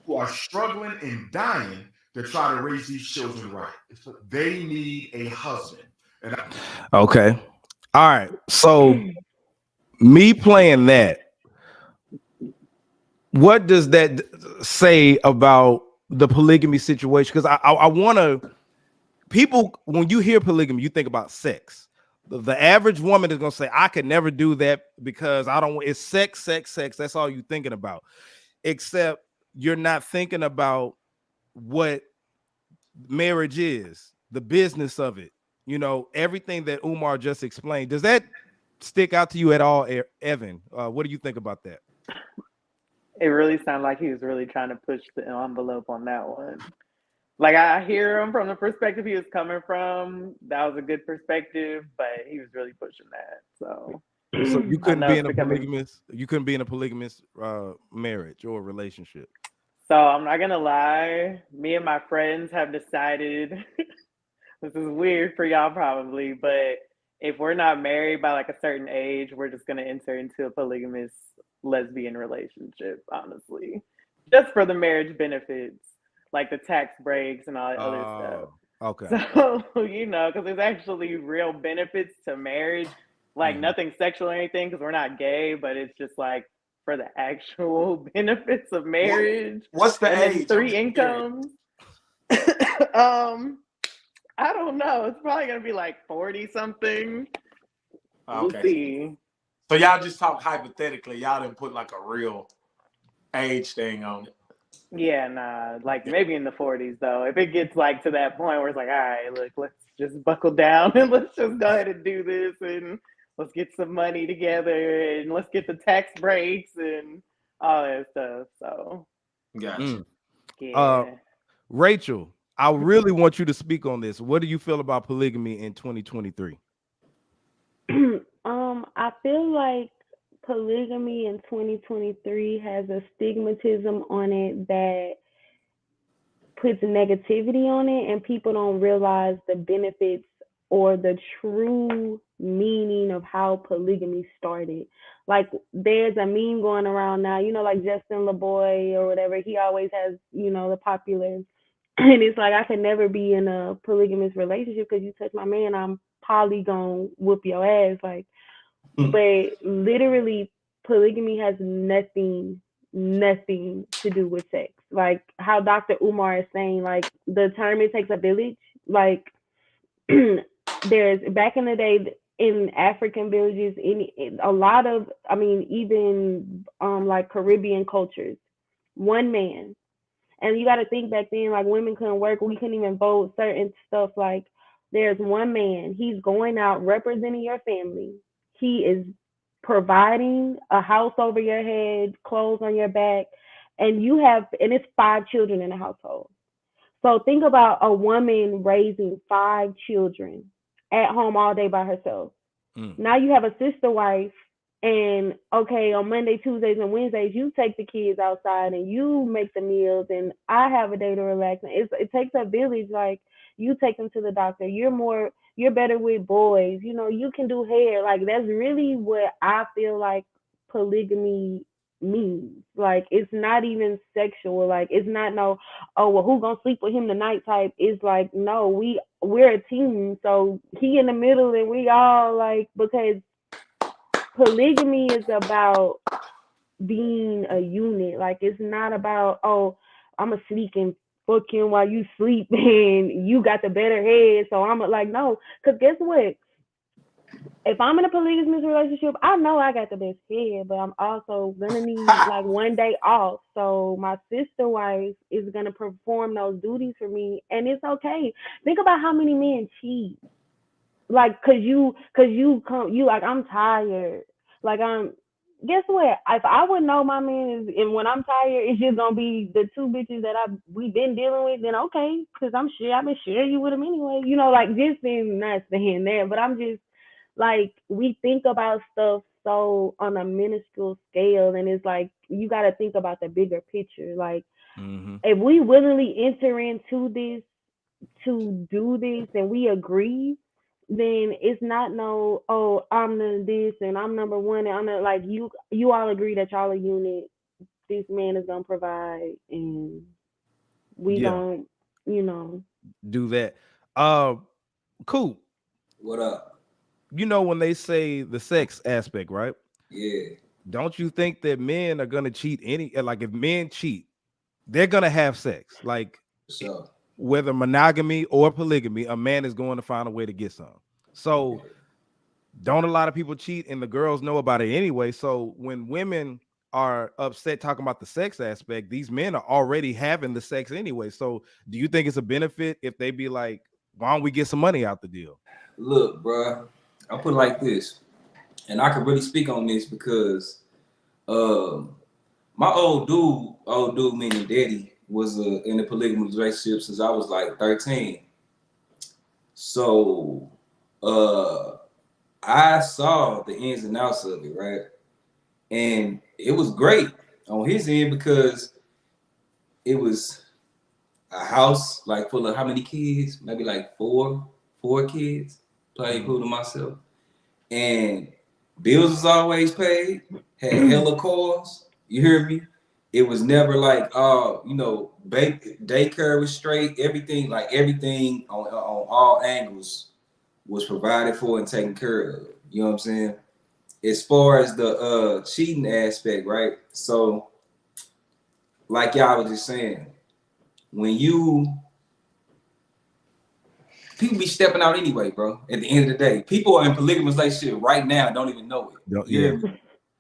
F: who are struggling and dying to try to raise these children right. They need a husband.
A: Okay. All right. So me playing that, what does that say about the polygamy situation? Because I want to, people, when you hear polygamy, you think about sex. The average woman is going to say, I could never do that because I don't, it's sex. That's all you're thinking about. except you're not thinking about what marriage is, the business of it, everything that Umar just explained. Does that stick out to you at all, Evan? What do you think about that?
B: It really sounded like he was really trying to push the envelope on that one. Like I hear him from the perspective he was coming from. That was a good perspective, but he was really pushing that. So
A: You
B: I
A: couldn't
B: know
A: be
B: it's
A: in a
B: becoming.
A: polygamous. You couldn't be in a polygamous marriage or relationship.
B: So I'm not gonna lie. Me and my friends have decided. This is weird for y'all probably, but if we're not married by like a certain age, we're just gonna enter into a polygamous lesbian relationship, honestly. Just for the marriage benefits, like the tax breaks and all that other stuff.
A: Oh, okay.
B: So, because there's actually real benefits to marriage, like nothing sexual or anything, because we're not gay, but it's just like for the actual benefits of marriage.
C: What's the
B: And then
C: age? I'm
B: 3
C: just curious.
B: incomes. I don't know. It's probably gonna be like 40 something. We'll
C: Okay.
B: see.
C: So y'all just talk hypothetically. Y'all didn't put like a real age thing on it.
B: Yeah, nah. Like maybe in the 40s though. If it gets like to that point where it's like, all right, look, let's just buckle down and let's just go ahead and do this and let's get some money together and let's get the tax breaks and all that stuff. So
C: Gotcha.
B: yeah.
A: Rachel, I really want you to speak on this. What do you feel about polygamy in 2023?
D: I feel like polygamy in 2023 has a stigmatism on it that puts negativity on it, and people don't realize the benefits or the true meaning of how polygamy started. Like there's a meme going around now, like Justin LeBoy or whatever. He always has, the popular, and it's like I could never be in a polygamous relationship because you touch my man, I'm probably gonna whoop your ass. Like, but literally, polygamy has nothing to do with sex. Like how Dr. Umar is saying, like the term it takes a village. Like there's back in the day in African villages, in a lot of, I mean, even like Caribbean cultures, one man. And you got to think back then, like women couldn't work, we couldn't even vote, certain stuff. Like there's one man, he's going out representing your family. He is providing a house over your head, clothes on your back, and it's 5 children in the household. So think about a woman raising 5 children at home all day by herself. Now you have a sister wife, and okay, on Monday, Tuesdays, and Wednesdays, you take the kids outside and you make the meals, and I have a day to relax. And it takes a village. Like you take them to the doctor. You're better with boys. You can do hair. Like that's really what I feel like polygamy means. Like it's not even sexual. Like it's not no, oh well, who gonna sleep with him tonight type. It's like no, we're a team. So he in the middle and we all like, because polygamy is about being a unit. Like it's not about, oh, I'm a sneak and fuck him while you sleep and you got the better head. So I'm like, no, because guess what? If I'm in a polygamous relationship, I know I got the best head, but I'm also gonna need like one day off. So my sister wife is gonna perform those duties for me, and it's okay. Think about how many men cheat, like you like, I'm tired, like I'm. Guess what? If I would know my man is, and when I'm tired, it's just gonna be the 2 bitches that we've been dealing with. Then okay, because I'm sure I've been sharing you with them anyway. Like just being not saying that, but I'm just like, we think about stuff so on a minuscule scale, and it's like you got to think about the bigger picture. Like if we willingly enter into this to do this and we agree, then it's not no, oh, I'm this and I'm number one and I'm like, you all agree that y'all a unit. This man is gonna provide, and we gonna
A: do that. Cool.
E: What up?
A: When they say the sex aspect, right?
E: Yeah.
A: Don't you think that men are gonna cheat like if men cheat, they're gonna have sex. Like
E: So
A: whether monogamy or polygamy, a man is going to find a way to get some. So don't a lot of people cheat, and the girls know about it anyway. So when women are upset talking about the sex aspect, these men are already having the sex anyway. So do you think it's a benefit if they be like, why don't we get some money out the deal?
E: Look, bro, I'll put it like this, and I can really speak on this because my old dude meaning daddy, was in a polygamous relationship since I was like 13. So I saw the ins and outs of it, right? And it was great on his end because it was a house like full of how many kids? Maybe like four kids, probably including myself. And bills was always paid, had hella cars. You hear me? It was never like, daycare was straight. Everything on all angles was provided for and taken care of. You know what I'm saying? As far as the cheating aspect, right? So, like y'all was just saying, when people be stepping out anyway, bro. At the end of the day, people are in polygamous relationship right now don't even know it.
A: Yeah.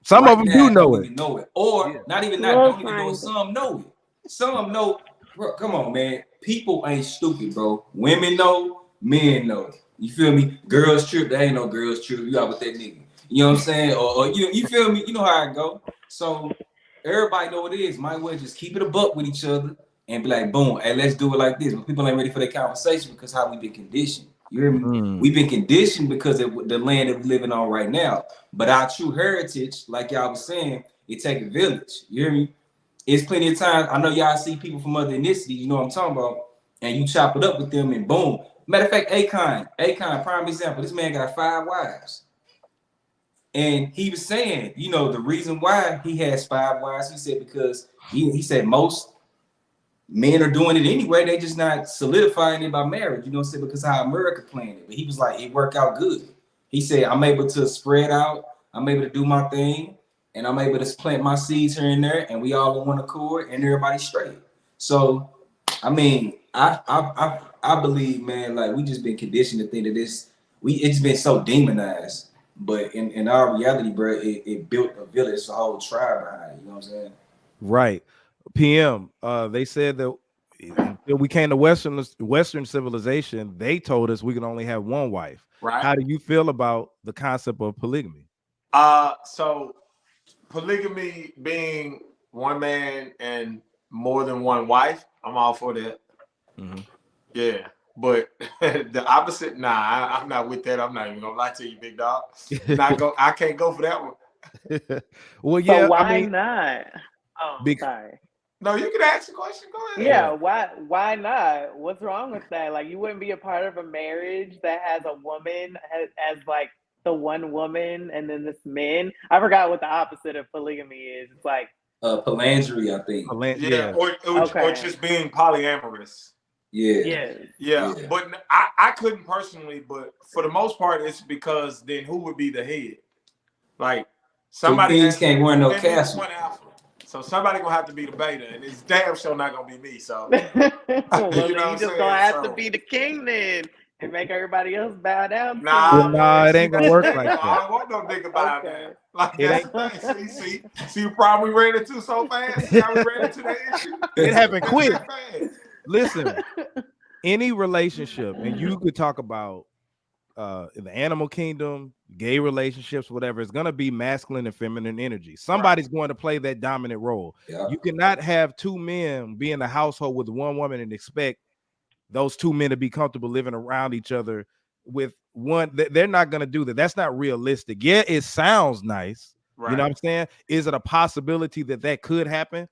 A: Some
E: right
A: of them do know
E: don't
A: it.
E: even know it, or
A: Yeah.
E: not even
D: Love
E: don't even know it.
D: triangle.
E: Some know it. Some know. Bro, come on, man. People ain't stupid, bro. Women know, men know. You feel me? Girls trip. There ain't no girls trip. You out with that nigga. You know what I'm saying? Or you feel me? You know how it go. So everybody know what it is. Might well just keep it a buck with each other and be like, boom, hey, let's do it like this. But people ain't ready for that conversation because how we been conditioned. You hear me? We've been conditioned because of the land that we're living on right now. But our true heritage, like y'all was saying, it take a village. You hear me? It's plenty of times. I know y'all see people from other ethnicities, you know what I'm talking about, and you chop it up with them and boom. Matter of fact, Akon, prime example. This man got 5 wives. And he was saying, the reason why he has 5 wives, he said because he said most men are doing it anyway. They just not solidifying it by marriage. You know what I'm saying? Because how America planned it. But he was like, it worked out good. He said, I'm able to spread out. I'm able to do my thing. And I'm able to plant my seeds here and there. And we all on one accord and everybody's straight. So, I mean, I believe, man, like we just been conditioned to think that it's been so demonized. But in our reality, bro, it built a village, a whole tribe behind it. You know what I'm saying?
A: Right. PM, they said that until we came to Western civilization, they told us we can only have one wife.
C: Right.
A: How do you feel about the concept of polygamy?
C: So polygamy being one man and more than one wife, I'm all for that.
A: Mm-hmm.
C: Yeah. But the opposite, I'm not with that. I'm not even gonna lie to you, big dog. I can't go for that one.
A: Well, yeah.
B: So why not? Oh, sorry.
C: No, you can ask a question. Go ahead.
B: Yeah, why not? What's wrong with that? Like, you wouldn't be a part of a marriage that has a woman as like the one woman and then this man. I forgot what the opposite of polygamy is. It's like
E: Polyandry, I think.
C: Yeah, or just being polyamorous.
E: Yeah.
C: But I couldn't personally, but for the most part, it's because then who would be the head? Like somebody
E: can't wear no castle.
C: So somebody gonna have to be the beta, and it's damn sure not gonna be me. So
B: well, you just gonna have to be the king then and make everybody else bow down.
A: Nah, it ain't gonna work like that.
C: I don't want no nigga bow down. Like that's the thing. See the problem we ran into so fast. See how we ran into that issue?
A: It happened quick. Listen, any relationship, and you could talk about in the animal kingdom, gay relationships, whatever, it's gonna be masculine and feminine energy. Somebody's going to play that dominant role.
E: Yeah.
A: You cannot have 2 men be in a household with one woman and expect those 2 men to be comfortable living around each other with one. They're not gonna do that. That's not realistic. Yeah, it sounds nice. Right. You know what I'm saying? Is it a possibility that could happen?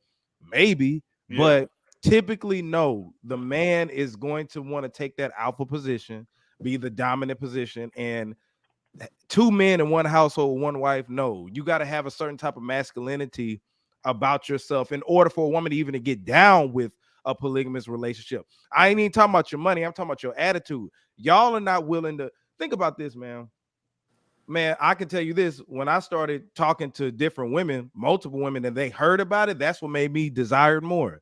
A: Maybe, but typically, no. The man is going to want to take that alpha position, be the dominant position, and 2 men in one household, one wife. No, you got to have a certain type of masculinity about yourself in order for a woman to even to get down with a polygamous relationship. I ain't even talking about your money. I'm talking about your attitude. Y'all are not willing to think about this, man. Man, I can tell you this. When I started talking to different women, multiple women, and they heard about it, that's what made me desire it more.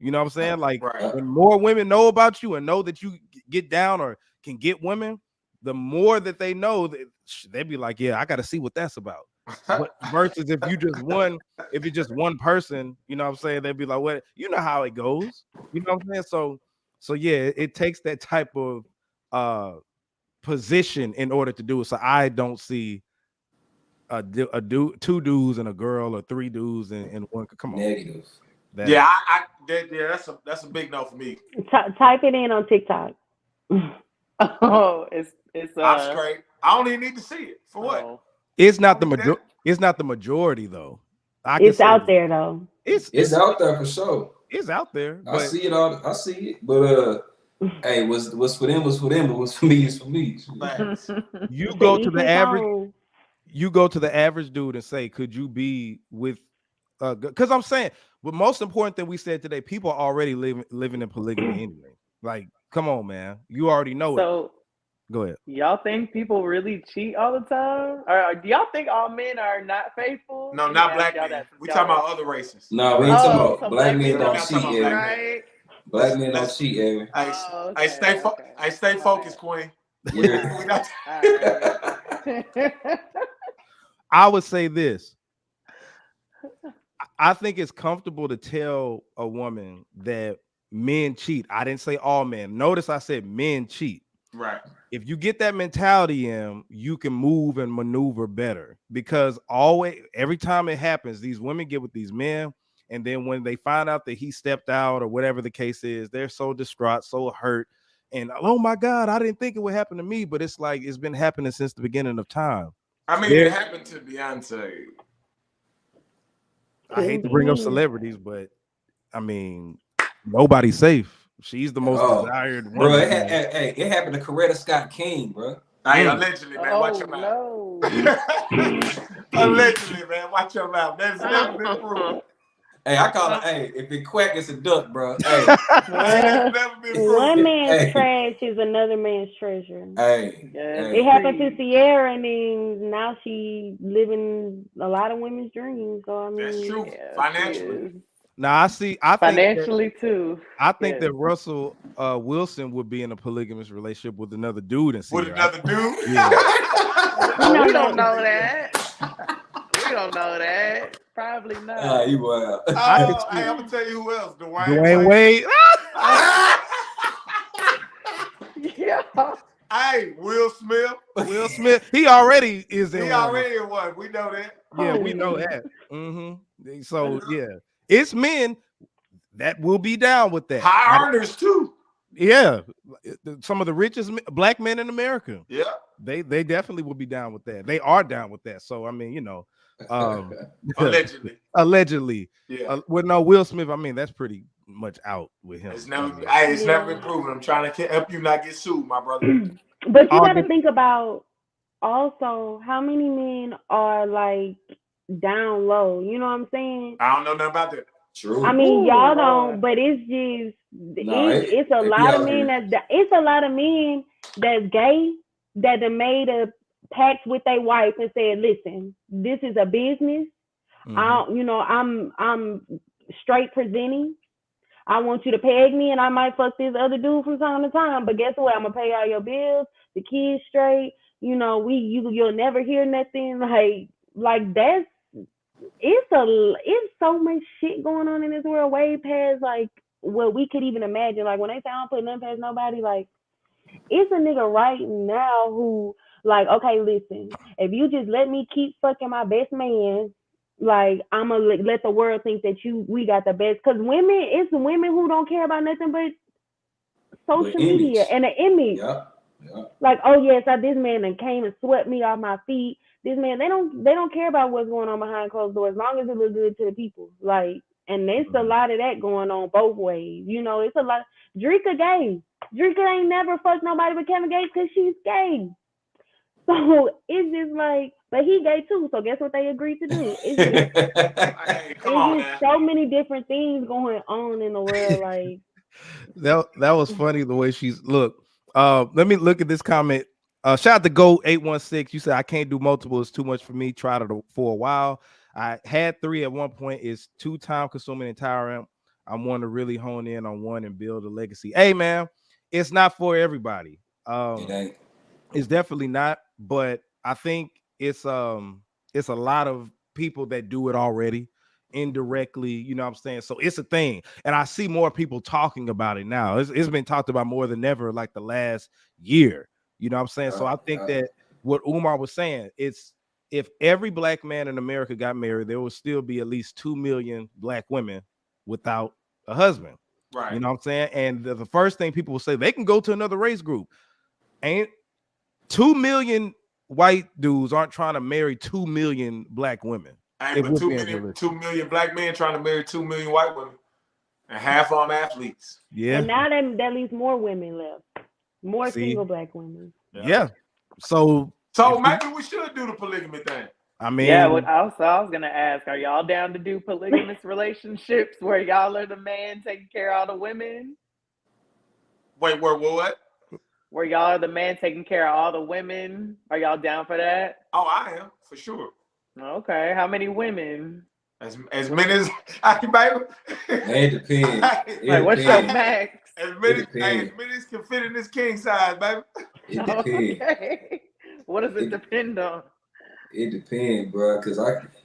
A: You know what I'm saying? Like when more women know about you and know that you get down or can get women, the more that they know, that they'd be like, yeah, I got to see what that's about. But versus if it's just one person, you know what I'm saying, they'd be like, what, you know how it goes, you know what I'm saying? So yeah, it takes that type of position in order to do it. So I don't see two dudes and a girl, or three dudes and one. Come on,
E: Negative.
C: Yeah, that's a big no for me.
D: Type it in on TikTok.
B: Oh, it's
C: I'm straight. I don't even need to see it for what.
B: oh.
A: it's not the majority though.
D: It's out there though.
E: It's out there for sure.
A: It's out there.
E: I see it all. I see it, but hey, what's for them was for them, but what's for me is for me.
A: You go to the average. You go to the average dude and say, could you be with because I'm saying, but most important thing we said today, people are already living in polygamy anyway. Like, come on, man. You already know it. Go ahead.
B: Y'all think people really cheat all the time? Or do y'all think all men are not faithful?
C: No, not black men. We talking about other races.
E: No, we ain't talking about black men don't cheat, Evan.
B: Right?
E: Black men don't cheat, Evan.
C: Hey, stay focused, Queen.
E: Yeah.
A: I would say this. I think it's comfortable to tell a woman that men cheat. I didn't say all men. Notice I said men cheat.
C: Right.
A: If you get that mentality in, you can move and maneuver better, because every time it happens, these women get with these men, and then when they find out that he stepped out or whatever the case is, they're so distraught, so hurt, and oh my God, I didn't think it would happen to me, but it's like it's been happening since the beginning of time.
C: I mean, it happened to Beyonce.
A: I hate to bring up celebrities, but I mean, nobody's safe. She's the most desired woman.
E: Bro, it happened to Coretta Scott King, bro.
C: Hey, allegedly, man. Watch your mouth. Allegedly, man. Watch your mouth. That's never been proven.
E: Hey, I call it, hey, if it quack, it's a duck, bro. Hey.
C: Never been proven.
D: One man's trash is another man's treasure.
E: Hey.
D: It happened to Sierra, and then now she living a lot of women's dreams. So I mean,
C: that's true. Financially.
A: Now I think
B: financially too.
A: I think that Russell Wilson would be in a polygamous relationship with another dude and
C: with another dude.
A: Yeah.
B: We don't know that. We don't know that. Probably not.
E: You wild.
C: Hey, I'm gonna tell you who else.
A: Dwayne Wade.
B: Yeah.
C: Hey, Will Smith.
A: Will Smith. He already is in.
C: He already in one. We know that.
A: Yeah, we know that. So yeah. It's men that will be down with that.
C: High earners too.
A: Yeah, some of the richest black men in America.
C: Yeah,
A: they definitely will be down with that. They are down with that. So I mean, allegedly. Yeah. Well, no, Will Smith. I mean, that's pretty much out with him.
C: It's never been proven. I'm trying to help you not get sued, my brother.
D: But you got to think about also how many men are like down low. You know what I'm saying?
C: I don't know nothing about that.
E: True.
D: I mean, y'all don't, but it's just it's a lot of men it's a lot of men that's gay that have made a pact with their wife and said, "Listen, this is a business. I'm straight presenting. I want you to peg me, and I might fuck this other dude from time to time. But guess what? I'm gonna pay all your bills, the kids straight. You'll never hear nothing like that's." It's so much shit going on in this world, way past like what we could even imagine. Like when they say I don't put nothing past nobody, like it's a nigga right now who like, okay, listen, if you just let me keep fucking my best man, like I'm gonna let the world think that we got the best. Cause it's women who don't care about nothing but social media and an image.
E: Yeah.
D: Like, oh yes, this man that came and swept me off my feet. This man, they don't care about what's going on behind closed doors, as long as it looks good to the people. Like, and there's a lot of that going on both ways. It's a lot. Drika gay. Drika ain't never fucked nobody but Kevin Gates because she's gay. So it's just like, but he gay too. So guess what they agreed to do? It's just so many different things going on in the world. Like
A: that was funny the way she's look. Let me look at this comment. Shout out to Go816. You said I can't do multiple. It's too much for me. Tried it for a while. I had 3 at one point. It's too time consuming and tiring. I'm one to really hone in on one and build a legacy. Hey man, it's not for everybody.
E: It ain't.
A: It's definitely not. But I think it's it's a lot of people that do it already indirectly, you know what I'm saying? So it's a thing. And I see more people talking about it now. It's been talked about more than ever like the last year. You know what I'm saying? So I think that what Umar was saying, it's if every black man in America got married, there would still be at least 2 million black women without a husband.
C: Right.
A: You know what I'm saying? And the first thing people will say, they can go to another race group. Ain't 2 million white dudes aren't trying to marry 2 million black women.
C: Hey,
A: If
C: but
A: we're
C: 2
A: being
C: million,
A: realistic.
C: 2 million black men trying to marry 2 million white women, and half of them athletes.
A: Yeah.
D: And now that leaves more women left, more single black women.
A: Yeah. So
C: maybe we should do the polygamy thing.
A: I mean,
B: yeah. I was gonna ask, are y'all down to do polygamous relationships where y'all are the man taking care of all the women?
C: Wait, what?
B: Where y'all are the man taking care of all the women? Are y'all down for that?
C: Oh, I am for sure.
B: Okay, how many women?
C: As many as I can, baby.
E: It depends.
B: Like, what's your max?
C: As many as can fit in this king size, baby.
E: It depends.
B: Okay. What does it depend on?
E: It depends, bro. Cause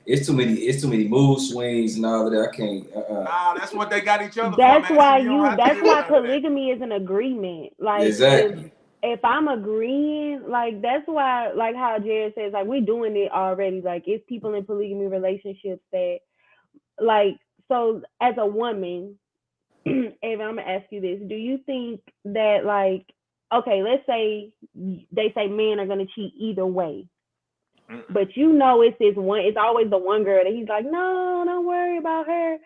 E: it's too many mood swings and all of that. I can't.
C: Nah, that's what they got each other
D: That's
C: for, man.
D: why
C: So
D: that's why polygamy is an agreement. Like
E: exactly.
D: if I'm agreeing, like that's why, like how Jared says, like we're doing it already. Like it's people in polygamy relationships that, like, so as a woman, Ava, I'm gonna ask you this: do you think that, like, okay, let's say they say men are gonna cheat either way, but you know it's this one, it's always the one girl that he's like, no, don't worry about her.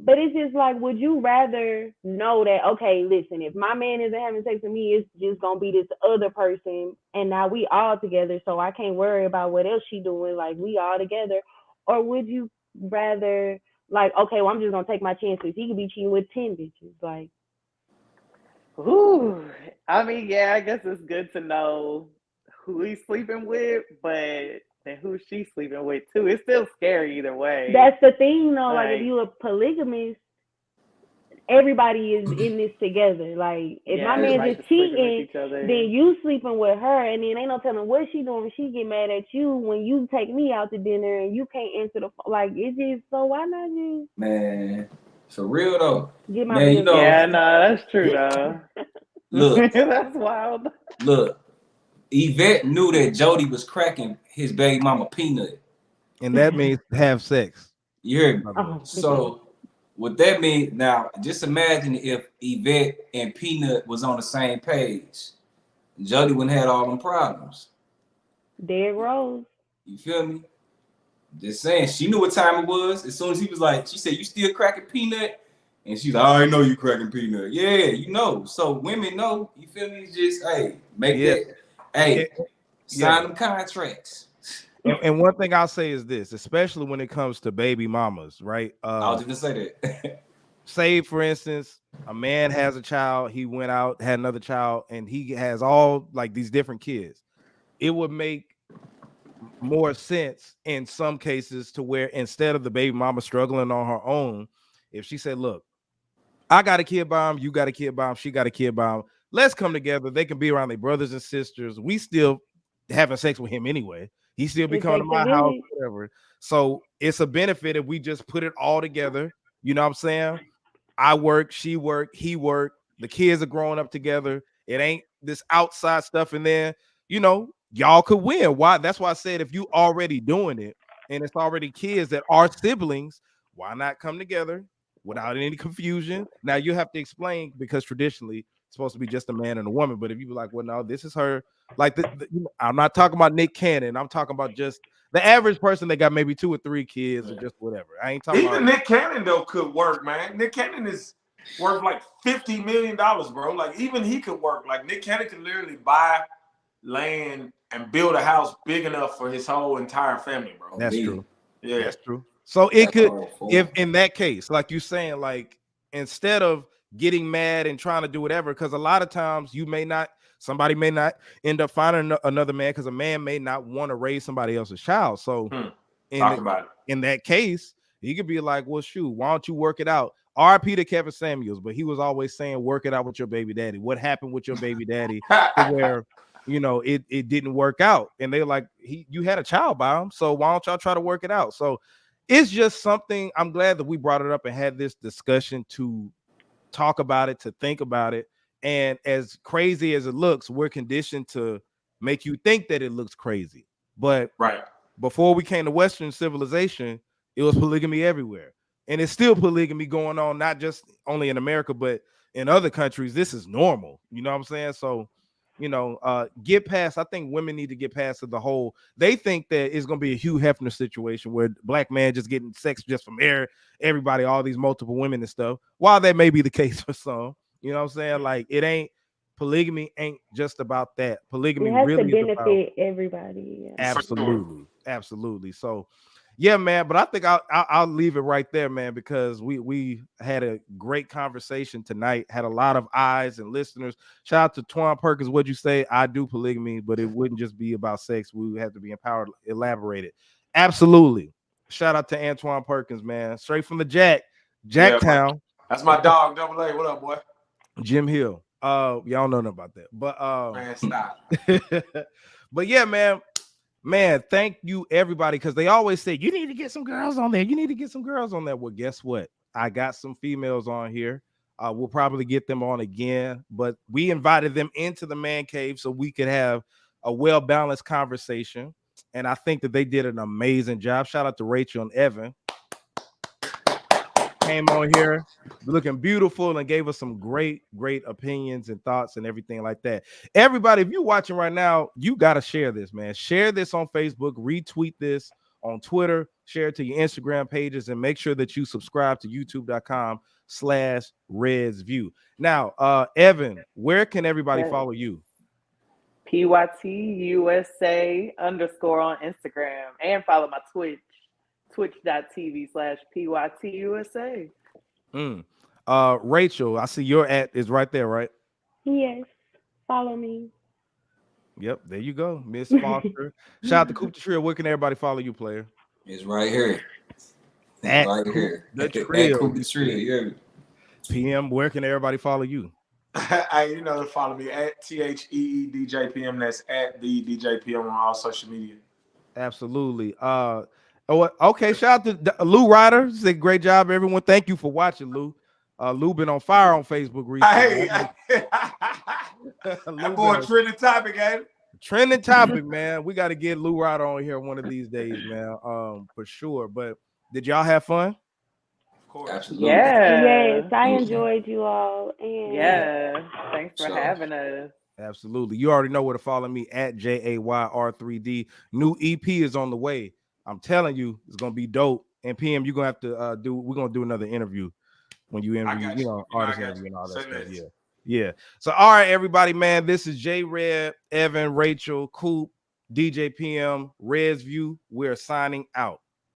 D: But it's just like, would you rather know that, okay, listen, if my man isn't having sex with me, it's just gonna be this other person, and now we all together, so I can't worry about what else she doing, like we all together? Or would you rather, like, okay, well, I'm just gonna take my chances. He could be cheating with 10 bitches, like.
B: Ooh, I mean, yeah, I guess it's good to know who he's sleeping with, but and who she's sleeping with too. It's still scary either way.
D: That's the thing, though. Like if you a polygamist, everybody is in this together. Like if my man just cheating, then you sleeping with her, and then ain't no telling what she doing. If she get mad at you when you take me out to dinner and you can't answer the phone, like it's just, so why not just,
E: man, for real though.
D: Get my
E: man, you know,
B: yeah, no, that's true though.
E: Look,
B: that's wild.
E: Look, Yvette knew that Jody was cracking his baby mama Peanut,
A: and that means have sex.
E: You heard me? So what that means now, just imagine if Yvette and Peanut was on the same page. Jody wouldn't have all them problems.
D: Dead Rose.
E: You feel me? Just saying, she knew what time it was. As soon as he was like, she said, "You still cracking Peanut?" And she's like, "I already know you cracking Peanut." Yeah, you know. So women know. You feel me? It's just, hey, make that. Hey, sign them contracts.
A: And one thing I'll say is this, especially when it comes to baby mamas, right?
E: I was gonna say that.
A: Say, for instance, a man has a child, he went out, had another child, and he has all like these different kids. It would make more sense in some cases to where instead of the baby mama struggling on her own, if she said, "Look, I got a kid by him, you got a kid by him, she got a kid by him. Let's come together. They can be around their brothers and sisters. We still having sex with him anyway. He still be coming to my house, whatever. So it's a benefit if we just put it all together. You know what I'm saying? I work, she work, he work. The kids are growing up together. It ain't this outside stuff in there. You know, y'all could win. Why? That's why I said if you already doing it and it's already kids that are siblings, why not come together without any confusion? Now you have to explain because traditionally it's supposed to be just a man and a woman. But if you be like, well, no, this is her. Like, I'm not talking about Nick Cannon. I'm talking about just the average person that got maybe 2 or 3 kids or just whatever. I ain't talking
C: about Nick Cannon though could work, man. Nick Cannon is worth like $50 million, bro. Like even he could work. Like Nick Cannon could literally buy land and build a house big enough for his whole entire family, bro.
A: That's true.
C: Yeah,
A: that's true. So it could, if in that case, like you saying, like instead of getting mad and trying to do whatever, because a lot of times somebody may not end up finding another man because a man may not want to raise somebody else's child. So in that case, he could be like, well, shoot, why don't you work it out? RP to Kevin Samuels, but he was always saying, work it out with your baby daddy. What happened with your baby daddy to where you know, it didn't work out, and they're like, you had a child by him, so why don't y'all try to work it out? So it's just something. I'm glad that we brought it up and had this discussion to talk about it, to think about it. And as crazy as it looks, we're conditioned to make you think that it looks crazy. But
C: Right.
A: before we came to Western civilization, it was polygamy everywhere. And it's still polygamy going on, not just only in America, but in other countries. This is normal. You know what I'm saying? So, you know, get past. I think women need to get past the whole. They think that it's going to be a Hugh Hefner situation where black man just getting sex just from everybody, all these multiple women and stuff. While that may be the case for some, you know what I'm saying? Like, it ain't, polygamy ain't just about that. Polygamy
D: It has to
A: really is about
D: benefit everybody. Yeah.
A: absolutely, absolutely. So, yeah, man. But I think I'll leave it right there, man, because we had a great conversation tonight. Had a lot of eyes and listeners. Shout out to Twan Perkins. What'd you say? I do polygamy, but it wouldn't just be about sex. We would have to be empowered, elaborated. Absolutely. Shout out to Antoine Perkins, man. Straight from the Jacktown.
C: That's my dog, Double A. What up, boy?
A: Jim Hill. Y'all don't know nothing about that, but
C: Man, stop.
A: but yeah, man, thank you everybody, because they always say you need to get some girls on there. You need to get some girls on there. Well, guess what? I got some females on here. We'll probably get them on again, but we invited them into the man cave so we could have a well-balanced conversation, and I think that they did an amazing job. Shout out to Rachel and Evan. Came on here looking beautiful and gave us some great opinions and thoughts and everything like that. Everybody, if you're watching right now, you got to share this, man. Share this on Facebook, retweet this on Twitter, share it to your Instagram pages, and make sure that you subscribe to youtube.com/RedsView. Now, Evan, where can everybody follow you?
B: PYTUSA _ on Instagram, and follow my Twitch, twitch.tv/PYTUSA.
A: Rachel, I see your @ is right there, right?
D: Yes. Follow me.
A: Yep, there you go, Miss Foster. Shout out to Coop the Trio. Where can everybody follow you, player?
E: It's right here.
A: At
E: Right here.
A: The
E: At
A: Trio.
E: Coop the Trio. You hear me?
A: PM, where can everybody follow you?
C: Hey, you know to follow me at THEEDJPM. That's at the DJPM on all social media.
A: Absolutely. Okay. Shout out to Lou Ryder. Said great job, everyone. Thank you for watching, Lou. Lou been on fire on Facebook recently.
C: Hey, that boy trending topic, ain't it?
A: Trending topic, man. We got to get Lou Ryder on here one of these days, man. For sure. But did y'all have fun?
C: Of course.
E: Absolutely.
D: Yes, I enjoyed you all. And
B: Yeah, thanks for having us.
A: Absolutely. You already know where to follow me at JAYR3D. New EP is on the way. I'm telling you, it's gonna be dope. And PM, you're gonna have to we're gonna do another interview when you interview, you know, artist interview and all that stuff. Yeah. Yeah. So all right, everybody, man. This is J Red, Evan, Rachel, Coop, DJ PM, Reds View. We're signing out.